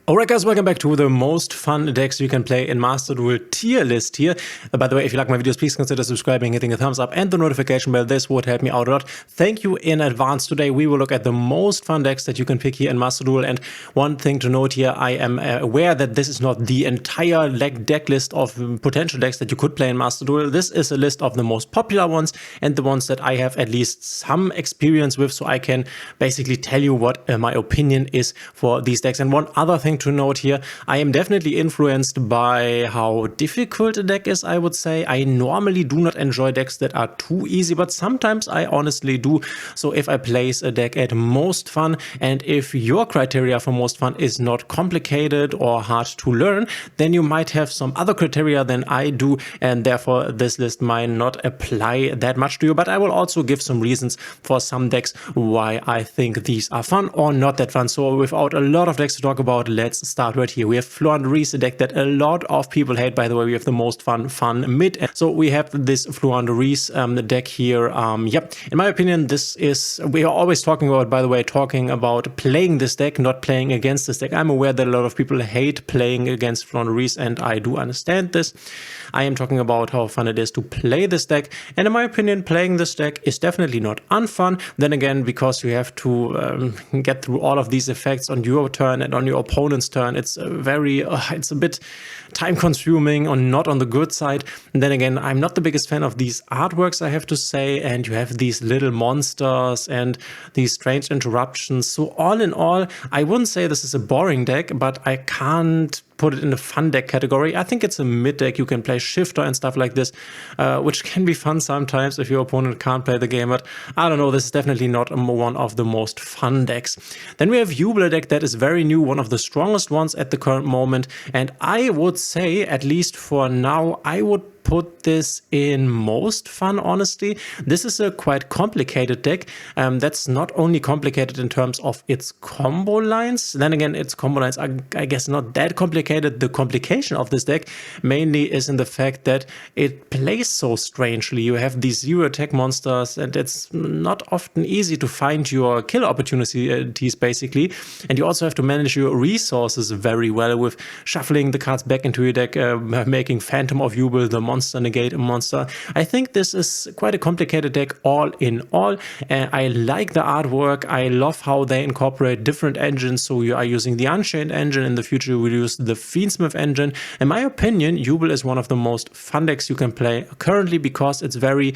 Alright guys, welcome back to the most fun decks you can play in Master Duel tier list here. By the way, if you like my videos, please consider subscribing, hitting a thumbs up and the notification bell. This would help me out a lot. Thank you in advance. Today we will look at the most fun decks that you can pick here in Master Duel. And one thing to note here, I am aware that this is not the entire deck list of potential decks that you could play in Master Duel. This is a list of the most popular ones and the ones that I have at least some experience with, so I can basically tell you what my opinion is for these decks. And one other thing to note here, I am definitely influenced by how difficult a deck is, I would say. I normally do not enjoy decks that are too easy, but sometimes I honestly do. So if I place a deck at most fun, and if your criteria for most fun is not complicated or hard to learn, then you might have some other criteria than I do, and therefore this list might not apply that much to you. But I will also give some reasons for some decks why I think these are fun or not that fun. So without a lot of decks to talk about, let's start right here. We have Floowandereeze, a deck that a lot of people hate. By the way, we have the most fun mid. So we have this Floowandereeze deck here. Yep, in my opinion, this is, we are always talking about, by the way, talking about playing this deck, not playing against this deck. I'm aware that a lot of people hate playing against Floowandereeze, and I do understand this. I am talking about how fun it is to play this deck, and in my opinion, playing this deck is definitely not unfun. Then again, because you have to get through all of these effects on your turn and on your opponent's turn, it's it's a bit time consuming or not on the good side. And then again, I'm not the biggest fan of these artworks, I have to say, and you have these little monsters and these strange interruptions. So all in all, I wouldn't say this is a boring deck, but I can't put it in the fun deck category. I think it's a mid deck. You can play Shifter and stuff like this, which can be fun sometimes if your opponent can't play the game, but I don't know, this is definitely not one of the most fun decks. Then we have Yubel, a deck that is very new, one of the strongest ones at the current moment, and I would say, at least for now, I would put this in most fun, honestly. This is a quite complicated deck that's not only complicated in terms of its combo lines. Then again, its combo lines are, I guess, not that complicated. The complication of this deck mainly is in the fact that it plays so strangely. You have these zero attack monsters, and it's not often easy to find your kill opportunities, basically. And you also have to manage your resources very well with shuffling the cards back into your deck, making Phantom of Yubel, the monster, negate a monster. I think this is quite a complicated deck all in all. I like the artwork. I love how they incorporate different engines. So you are using the Unchained engine. In the future, you will use the Fiendsmith engine. In my opinion, Yubel is one of the most fun decks you can play currently because it's very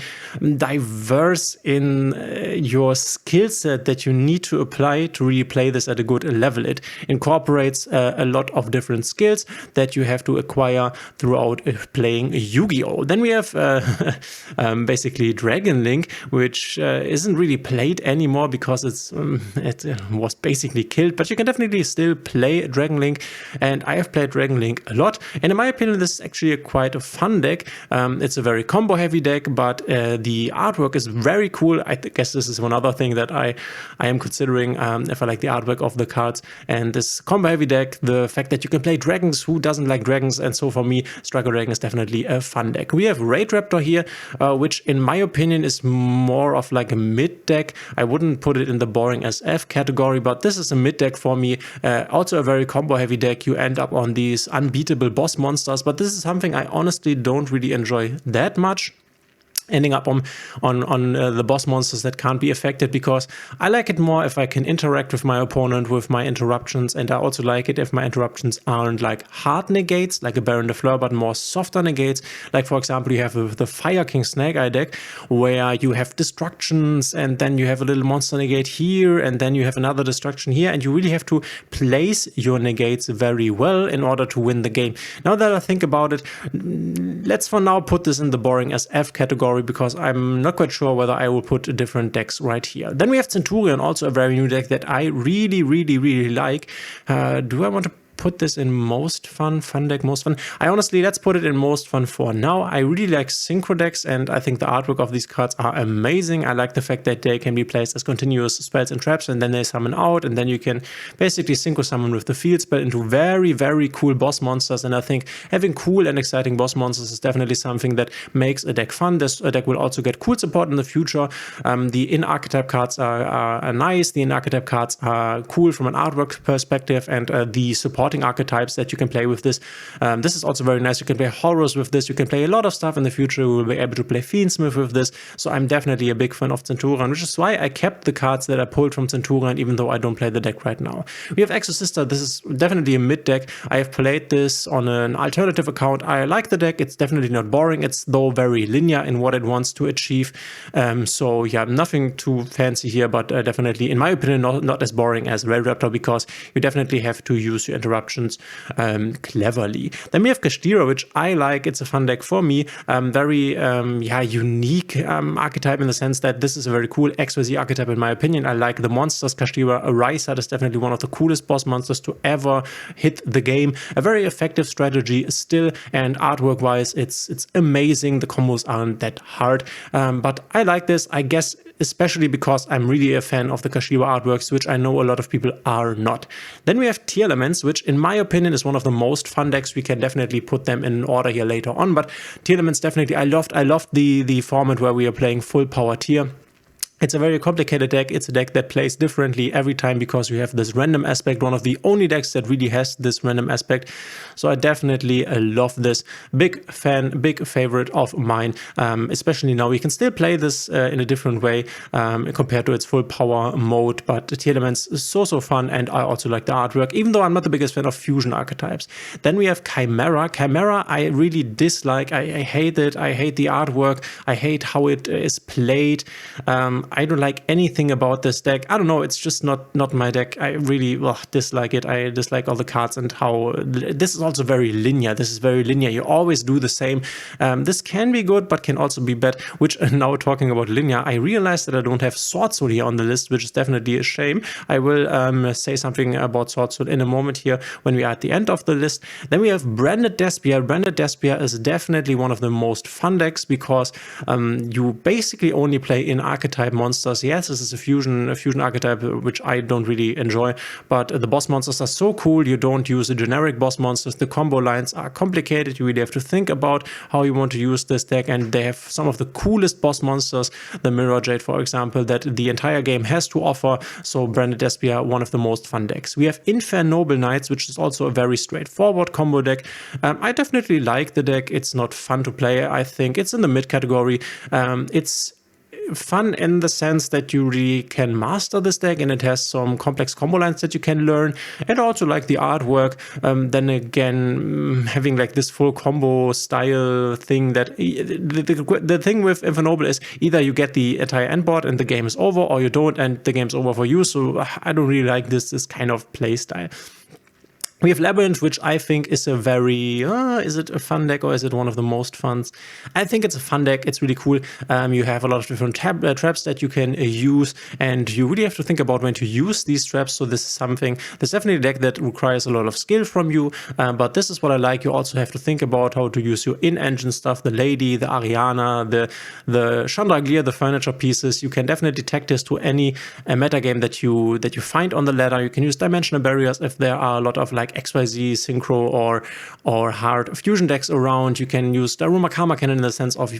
diverse in your skill set that you need to apply to really play this at a good level. It incorporates a lot of different skills that you have to acquire throughout playing Yu-Gi-Oh! Then we have basically Dragon Link, which isn't really played anymore because it was basically killed, but you can definitely still play Dragon Link, and I have played Dragon Link a lot, and in my opinion, this is actually quite a fun deck. It's a very combo heavy deck, but the artwork is very cool. I guess this is one other thing that I am considering if I like the artwork of the cards. And this combo heavy deck, the fact that you can play dragons, who doesn't like dragons? And so for me, Strike a Dragon is definitely a fun deck. We have Raidraptor here, which in my opinion is more of like a mid deck. I wouldn't put it in the boring SF category, but this is a mid deck for me. Also a very combo heavy deck. You end up on these unbeatable boss monsters, but this is something I honestly don't really enjoy that much, ending up on the boss monsters that can't be affected, because I like it more if I can interact with my opponent with my interruptions, and I also like it if my interruptions aren't like hard negates like a Baron de Fleur, but more softer negates. Like for example, you have the Fire King Snake Eye deck where you have destructions, and then you have a little monster negate here, and then you have another destruction here, and you really have to place your negates very well in order to win the game. Now that I think about it, let's for now put this in the boring SF category, because I'm not quite sure whether I will put different decks right here. Then we have Centur-Ion, also a very new deck that I really like. Do I want to put this in most fun deck, most fun? I honestly, let's put it in most fun for now. I really like synchro decks, and I think the artwork of these cards are amazing. I like the fact that they can be placed as continuous spells and traps, and then they summon out, and then you can basically synchro summon with the field spell into very cool boss monsters. And I think having cool and exciting boss monsters is definitely something that makes a deck fun. This deck will also get cool support in the future. The in-archetype cards are nice. The in-archetype cards are cool from an artwork perspective, and the support supporting archetypes that you can play with this. This is also very nice. You can play Horus with this. You can play a lot of stuff in the future. We will be able to play Fiendsmith with this. So I'm definitely a big fan of Centur-Ion, which is why I kept the cards that I pulled from Centur-Ion, even though I don't play the deck right now. We have Exosister. This is definitely a mid deck. I have played this on an alternative account. I like the deck. It's definitely not boring. It's though very linear in what it wants to achieve. So yeah, nothing too fancy here, but definitely, in my opinion, not as boring as Raidraptor, because you definitely have to use your interruptions cleverly. Then we have Kashtira, which I like. It's a fun deck for me. Very unique archetype in the sense that this is a very cool XYZ archetype in my opinion. I like the monsters. Kashtira Arisa is definitely one of the coolest boss monsters to ever hit the game. A very effective strategy still, and artwork wise it's amazing. The combos aren't that hard, but I like this, I guess, especially because I'm really a fan of the Kashtira artworks, which I know a lot of people are not. Then we have Tearlaments, which in my opinion is one of the most fun decks. We can definitely put them in order here later on, but Tearlaments definitely, I loved the format where we are playing full power tier. It's a very complicated deck. It's a deck that plays differently every time because you have this random aspect, one of the only decks that really has this random aspect. So I definitely love this. Big fan, big favorite of mine, especially now. We can still play this in a different way compared to its full power mode, but Tearlaments is so fun, and I also like the artwork, even though I'm not the biggest fan of fusion archetypes. Then we have Chimera. Chimera I really dislike. I hate it. I hate the artwork. I hate how it is played. I don't like anything about this deck. I don't know, it's just not my deck. I really dislike it. I dislike all the cards and how this is also very linear. This is very linear. You always do the same. This can be good, but can also be bad, which now talking about linear, I realized that I don't have Sword Soul here on the list, which is definitely a shame. I will say something about Sword Soul in a moment here when we are at the end of the list. Then we have Branded Despia. Branded Despia is definitely one of the most fun decks because you basically only play in archetype monsters. Yes, this is a fusion archetype, which I don't really enjoy, but the boss monsters are so cool. You don't use the generic boss monsters. The combo lines are complicated. You really have to think about how you want to use this deck, and they have some of the coolest boss monsters, the Mirror Jade, for example, that the entire game has to offer. So Branded Despia, one of the most fun decks. We have Infernoble Knights, which is also a very straightforward combo deck. I definitely like the deck. It's not fun to play. I think it's in the mid category. It's fun in the sense that you really can master this deck, and it has some complex combo lines that you can learn, and also like the artwork. Then again, having like this full combo style thing, that the thing with Infernoble is either you get the entire end board and the game is over, or you don't and the game's over for you. So I don't really like this kind of play style. We have Labrynth, which I think is a very, is it a fun deck or is it one of the most fun? I think it's a fun deck. It's really cool. You have a lot of different traps that you can use, and you really have to think about when to use these traps. So this is something, there's definitely a deck that requires a lot of skill from you, but this is what I like. You also have to think about how to use your in-engine stuff, the Lady, the Ariana, the Chandragleer, the furniture pieces. You can definitely tag this to any meta game that you find on the ladder. You can use dimensional barriers if there are a lot of like XYZ synchro or hard fusion decks around. You can use the Aroma Karma Cannon in the sense of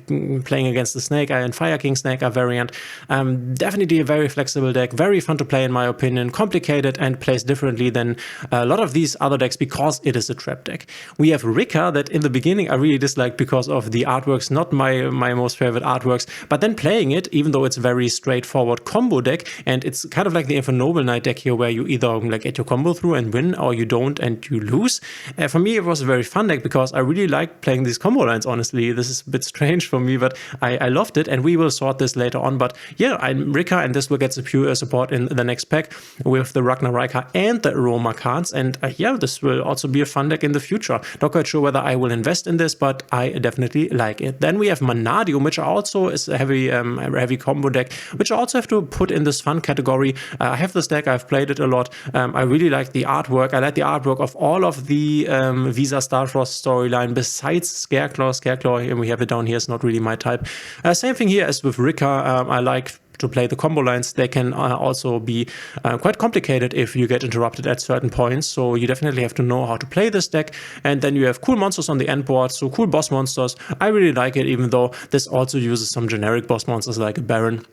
playing against the Snake Eye and Fire King Snake Eye variant. Definitely a very flexible deck, very fun to play in my opinion, complicated and plays differently than a lot of these other decks because it is a trap deck. We have Rikka, that in the beginning I really disliked because of the artworks, not my most favorite artworks, but then playing it, even though it's a very straightforward combo deck, and it's kind of like the Infernoble Knight deck here where you either like get your combo through and win, or you don't and you lose. For me, it was a very fun deck because I really liked playing these combo lines, honestly. This is a bit strange for me, but I loved it, and we will sort this later on. But yeah, I'm Rikka, and this will get the pure support in the next pack with the Ragnaraka and the Aroma cards. And yeah, this will also be a fun deck in the future. Not quite sure whether I will invest in this, but I definitely like it. Then we have Mannadium, which also is a heavy combo deck, which I also have to put in this fun category. I have this deck, I've played it a lot. I really like the artwork. I like the artwork of all of the Visa Starfrost storyline besides Scareclaw. Scareclaw, and we have it down here, is not really my type. Same thing here as with Rikka. I like to play the combo lines. They can also be quite complicated if you get interrupted at certain points, so you definitely have to know how to play this deck. And then you have cool monsters on the end board, so cool boss monsters. I really like it, even though this also uses some generic boss monsters like a Baron.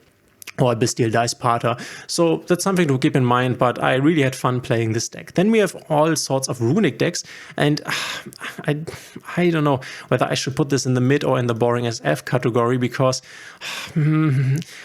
or a Bestial Dice Parter. So that's something to keep in mind, but I really had fun playing this deck. Then we have all sorts of Runick decks, and I don't know whether I should put this in the mid or in the boring SF category, because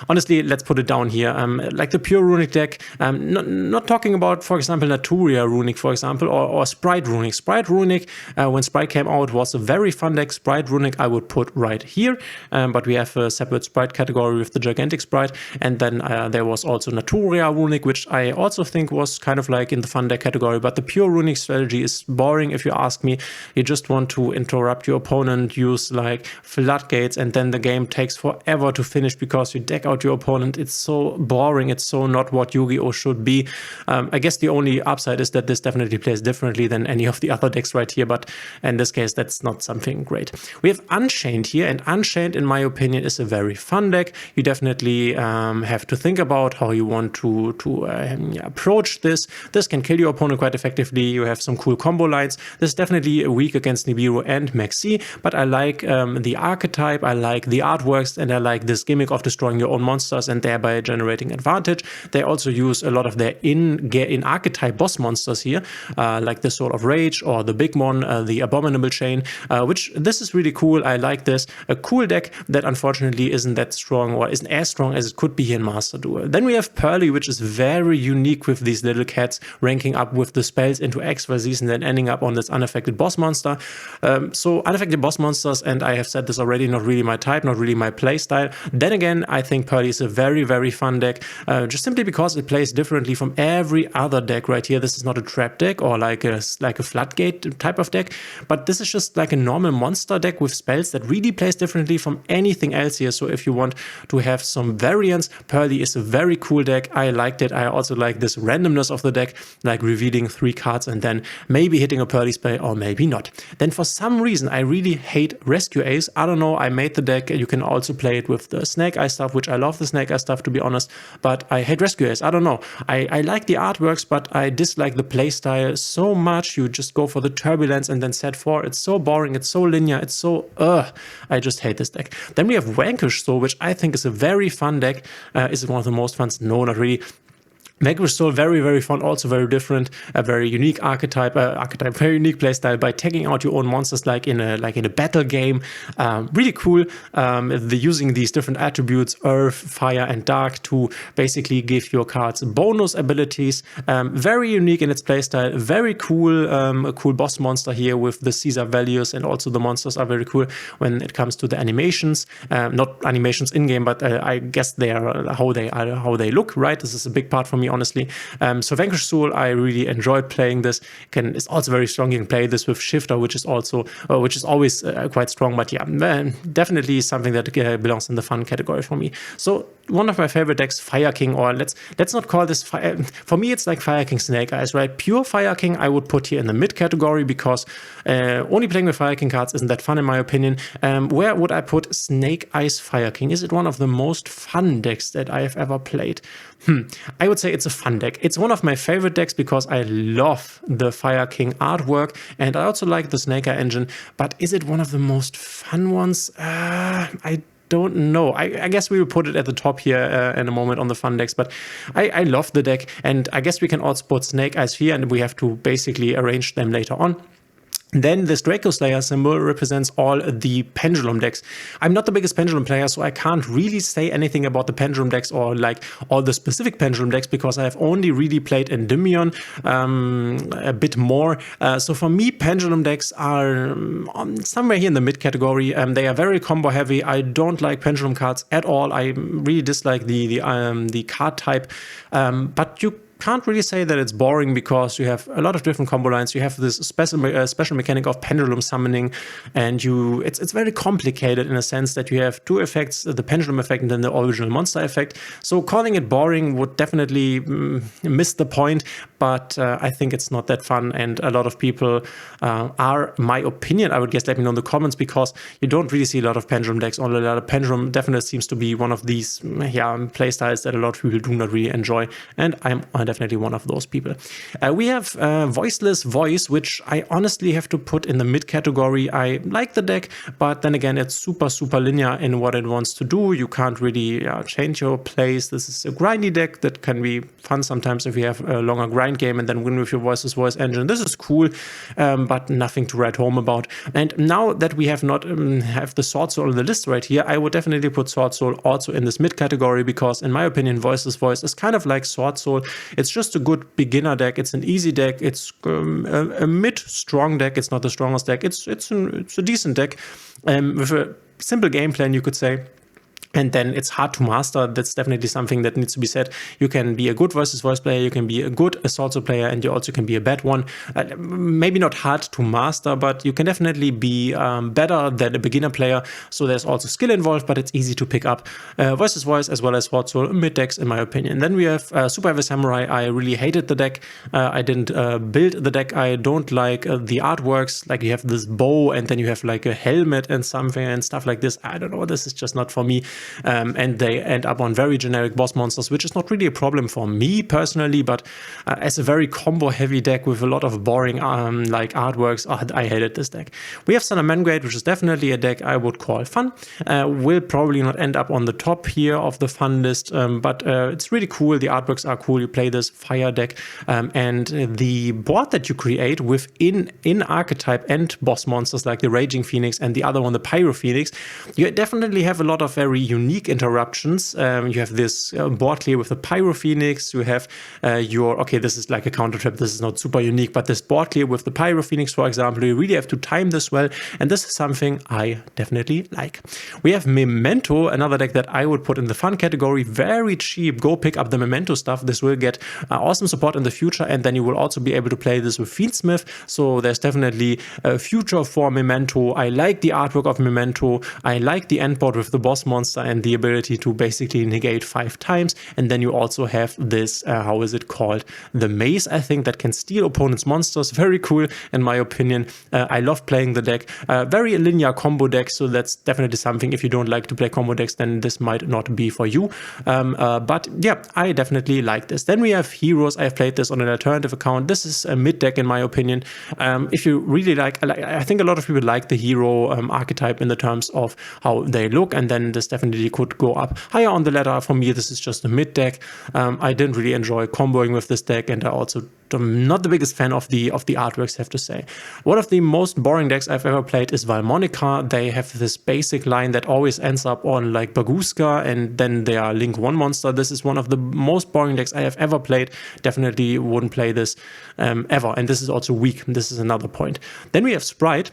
honestly, let's put it down here. Like the pure Runick deck, not talking about, for example, Naturia Runick, for example, or Sprite Runick. Sprite Runick, when Sprite came out, was a very fun deck. Sprite Runick I would put right here, but we have a separate Sprite category with the Gigantic Sprite. And then there was also Naturia Runick, which I also think was kind of like in the fun deck category. But the pure Runick strategy is boring, if you ask me. You just want to interrupt your opponent, use like floodgates, and then the game takes forever to finish because you deck out your opponent. It's so boring. It's so not what Yu-Gi-Oh should be. I guess the only upside is that this definitely plays differently than any of the other decks right here. But in this case, that's not something great. We have Unchained here, and Unchained, in my opinion, is a very fun deck. You definitely have to think about how you want to approach this. This can kill your opponent quite effectively. You have some cool combo lines. This is definitely weak against Nibiru and Maxi, but I like the archetype, I like the artworks, and I like this gimmick of destroying your own monsters and thereby generating advantage. They also use a lot of their in-archetype boss monsters here, like the Sword of Rage or the big one, the Abominable Chain, which this is really cool. I like this. A cool deck that unfortunately isn't that strong, or isn't as strong as it could be in Master Duel. Then we have Purrely, which is very unique with these little cats ranking up with the spells into Exosister and then ending up on this unaffected boss monster. So unaffected boss monsters, and I have said this already, not really my type, not really my play style. Then again, I think Purrely is a very, very fun deck, just simply because it plays differently from every other deck right here. This is not a trap deck or like a floodgate type of deck, but this is just like a normal monster deck with spells that really plays differently from anything else here. So if you want to have some variance, Purrely is a very cool deck. I liked it. I also like this randomness of the deck, like revealing 3 cards and then maybe hitting a Purrely spell or maybe not. Then for some reason, I really hate Rescue-ACE. I don't know. I made the deck. You can also play it with the Snake Eye stuff, which I love the Snake Eye stuff, to be honest, but I hate Rescue-ACE. I don't know. I like the artworks, but I dislike the playstyle so much. You just go for the Turbulence and then set 4. It's so boring. It's so linear. It's so, I just hate this deck. Then we have Vanquish, so which I think is a very fun deck. Is it one of the most fun? No, not really. Vanquish still very, very fun, also very different, a very unique archetype, very unique playstyle by taking out your own monsters like in a battle game. Really cool. Using these different attributes, Earth, Fire, and Dark, to basically give your cards bonus abilities. Very unique in its playstyle. Very cool. A cool boss monster here with the Caesar values, and also the monsters are very cool when it comes to the animations. Not animations in game, but I guess they are how they look. Right. This is a big part for me, honestly. So Vanquish Soul, I really enjoyed playing this. It's also very strong. You can play this with Shifter, which is also always quite strong. But yeah, definitely something that belongs in the fun category for me. So one of my favorite decks, Fire King, or let's not call this Fire. For me, it's like Fire King Snake Eyes, right? Pure Fire King, I would put here in the mid category, because only playing with Fire King cards isn't that fun, in my opinion. Where would I put Snake Eyes Fire King? Is it one of the most fun decks that I have ever played? I would say it's a fun deck. It's one of my favorite decks because I love the Fire King artwork, and I also like the Snake Eye engine. But is it one of the most fun ones? I don't know. I guess we will put it at the top here in a moment on the fun decks, but I love the deck, and I guess we can also put Snake Eyes here, and we have to basically arrange them later on. Then this Draco Slayer symbol represents all the Pendulum decks. I'm not the biggest Pendulum player, so I can't really say anything about the Pendulum decks or like all the specific Pendulum decks, because I have only really played Endymion a bit more. So for me, Pendulum decks are somewhere here in the mid category. They are very combo heavy. I don't like Pendulum cards at all. I really dislike the card type. But you can't really say that it's boring, because you have a lot of different combo lines. You have this special mechanic of pendulum summoning, and it's very complicated in a sense that you have 2 effects, the pendulum effect and then the original monster effect. So calling it boring would definitely miss the point, but I think it's not that fun, and a lot of people are, my opinion, I would guess, let me know in the comments, because you don't really see a lot of pendulum decks. Only a lot of pendulum definitely seems to be one of these playstyles that a lot of people do not really enjoy, and I'm definitely one of those people. We have Voiceless Voice, which I honestly have to put in the mid category. I like the deck, but then again, it's super linear in what it wants to do. You can't really change your plays. This is a grindy deck that can be fun sometimes if you have a longer grind game and then win with your Voiceless Voice engine. This is cool, but nothing to write home about. And now that we have not have the Sword Soul on the list right here, I would definitely put Sword Soul also in this mid category, because in my opinion, Voiceless Voice is kind of like Sword Soul. It's just a good beginner deck. It's an easy deck. It's a mid-strong deck. It's not the strongest deck. It's a decent deck with a simple game plan, you could say. And then it's hard to master. That's definitely something that needs to be said. You can be a good Voiceless Voice player, you can be a good Sword Soul player, and you also can be a bad one. Maybe not hard to master, but you can definitely be better than a beginner player. So there's also skill involved, but it's easy to pick up. Voiceless Voice as well as Sword Soul, mid decks in my opinion. Then we have Super Heavy Samurai. I really hated the deck. I didn't build the deck. I don't like the artworks. Like you have this bow and then you have like a helmet and something and stuff like this. I don't know. This is just not for me. And they end up on very generic boss monsters, which is not really a problem for me personally, but as a very combo heavy deck with a lot of boring like artworks, I hated this deck. We have Salamangreat, which is definitely a deck I would call fun. Will probably not end up on the top here of the fun list, but it's really cool. The artworks are cool. You play this fire deck, and the board that you create within archetype and boss monsters like the Raging Phoenix and the other one, the Pyro Phoenix, you definitely have a lot of very unique interruptions. You have this board clear with the Pyro Phoenix. You have okay, this is like a counter trap. This is not super unique, but this board clear with the Pyro Phoenix, for example, you really have to time this well. And this is something I definitely like. We have Memento, another deck that I would put in the fun category. Very cheap. Go pick up the Memento stuff. This will get awesome support in the future. And then you will also be able to play this with Fiendsmith. So there's definitely a future for Memento. I like the artwork of Memento. I like the end board with the boss monster and the ability to basically negate 5 times. And then you also have this, how is it called? The mace, I think, that can steal opponents' monsters. Very cool, in my opinion. I love playing the deck. Very linear combo deck, so that's definitely something. If you don't like to play combo decks, then this might not be for you. But yeah, I definitely like this. Then we have Heroes. I've played this on an alternative account. This is a mid deck, in my opinion. If you really like, I think a lot of people like the hero archetype in the terms of how they look, and then this definitely could go up higher on the ladder. For me, this is just a mid deck. I didn't really enjoy comboing with this deck, and I also am not the biggest fan of the artworks, I have to say. One of the most boring decks I've ever played is Valmonica. They have this basic line that always ends up on like Baguska, and then they are Link 1 monster. This is one of the most boring decks I have ever played. Definitely wouldn't play this ever, and this is also weak. This is another point. Then we have Sprite.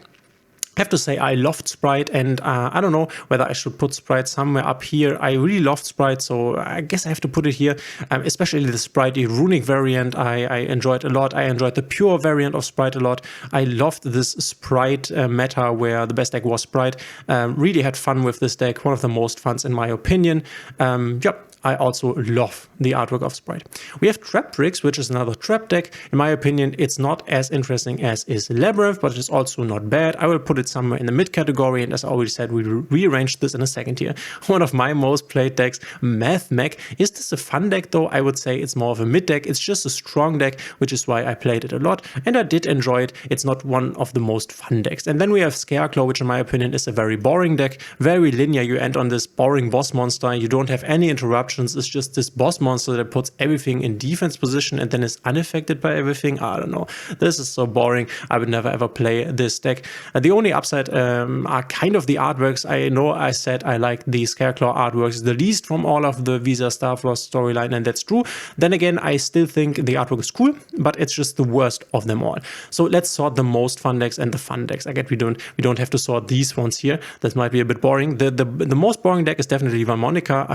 I have to say I loved Sprite, and I don't know whether I should put Sprite somewhere up here. I really loved Sprite, so I guess I have to put it here, especially the Sprite Runick variant. I enjoyed a lot. I enjoyed the pure variant of Sprite a lot. I loved this Sprite meta where the best deck was Sprite. Really had fun with this deck. One of the most funs in my opinion. Yep. I also love the artwork of Sprite. We have Trap Tricks, which is another trap deck. In my opinion, it's not as interesting as is Labrynth, but it's also not bad. I will put it somewhere in the mid category, and as I already said, we rearranged this in a second here. One of my most played decks, Mathmech. Is this a fun deck though? I would say it's more of a mid deck. It's just a strong deck, which is why I played it a lot, and I did enjoy it. It's not one of the most fun decks. And then we have Scareclaw, which in my opinion is a very boring deck. Very linear. You end on this boring boss monster. You don't have any interruptions. It's just this boss monster that puts everything in defense position and then is unaffected by everything. I don't know. This is so boring. I would never ever play this deck. The only upside are kind of the artworks. I know I said I like the Scareclaw artworks the least from all of the Visa Starfrost storyline, and that's true. Then again, I still think the artwork is cool, but it's just the worst of them all. So let's sort the most fun decks and the fun decks. I get we don't have to sort these ones here. That might be a bit boring. The most boring deck is definitely Valmonica.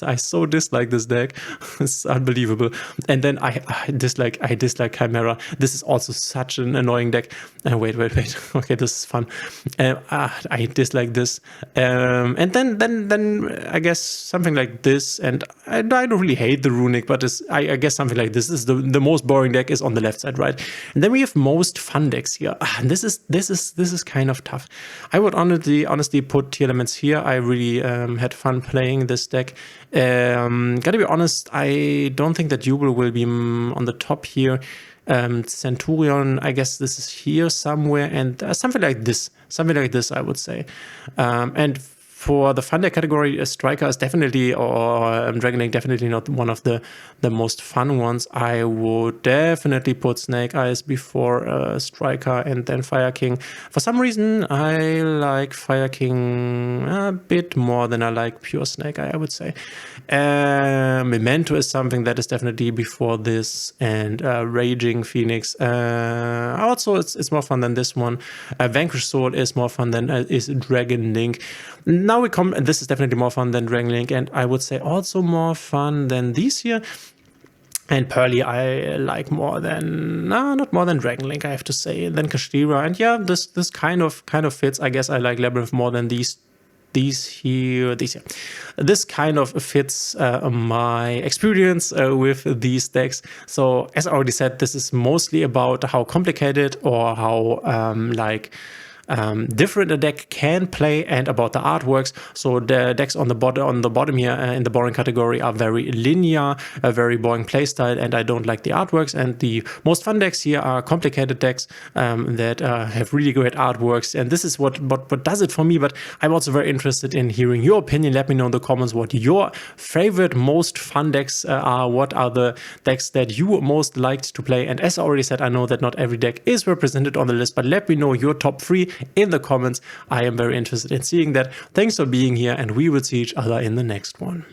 I so dislike this deck. It's unbelievable. And then I dislike Chimera. This is also such an annoying deck. Wait. Okay, this is fun. I dislike this. And then I guess something like this. And I don't really hate the Runick, but I guess something like this is the most boring deck is on the left side, right? And then we have most fun decks here. And this is kind of tough. I would honestly put Tearlaments here. I really had fun playing this deck. Gotta be honest, I don't think that Yubel will be on the top here. Centur-Ion, I guess this is here somewhere, and something like this, I would say. And for the fun deck category, a Striker is definitely, or Dragon Link definitely not one of the most fun ones. I would definitely put Snake Eyes before Striker and then Fire King. For some reason, I like Fire King a bit more than I like pure Snake Eye, I would say. Memento is something that is definitely before this, and Raging Phoenix. Also, it's more fun than this one. Vanquish Sword is more fun than is Dragon Link. Now we come, and this is definitely more fun than Dragon Link, and I would say also more fun than these here. And Purrely I like more than, not more than Dragon Link, I have to say, than Kashtira. And yeah, this kind of fits. I guess I like Labrynth more than these here. This kind of fits my experience with these decks. So as I already said, this is mostly about how complicated or how different a deck can play, and about the artworks. So the decks on the bottom here in the boring category are very linear, a very boring playstyle, and I don't like the artworks. And the most fun decks here are complicated decks that have really great artworks, and this is what does it for me. But I'm also very interested in hearing your opinion. Let me know in the comments what your favorite most fun decks are. What are the decks that you most liked to play? And as I already said, I know that not every deck is represented on the list, but let me know your top 3 in the comments. I am very interested in seeing that. Thanks for being here, and we will see each other in the next one.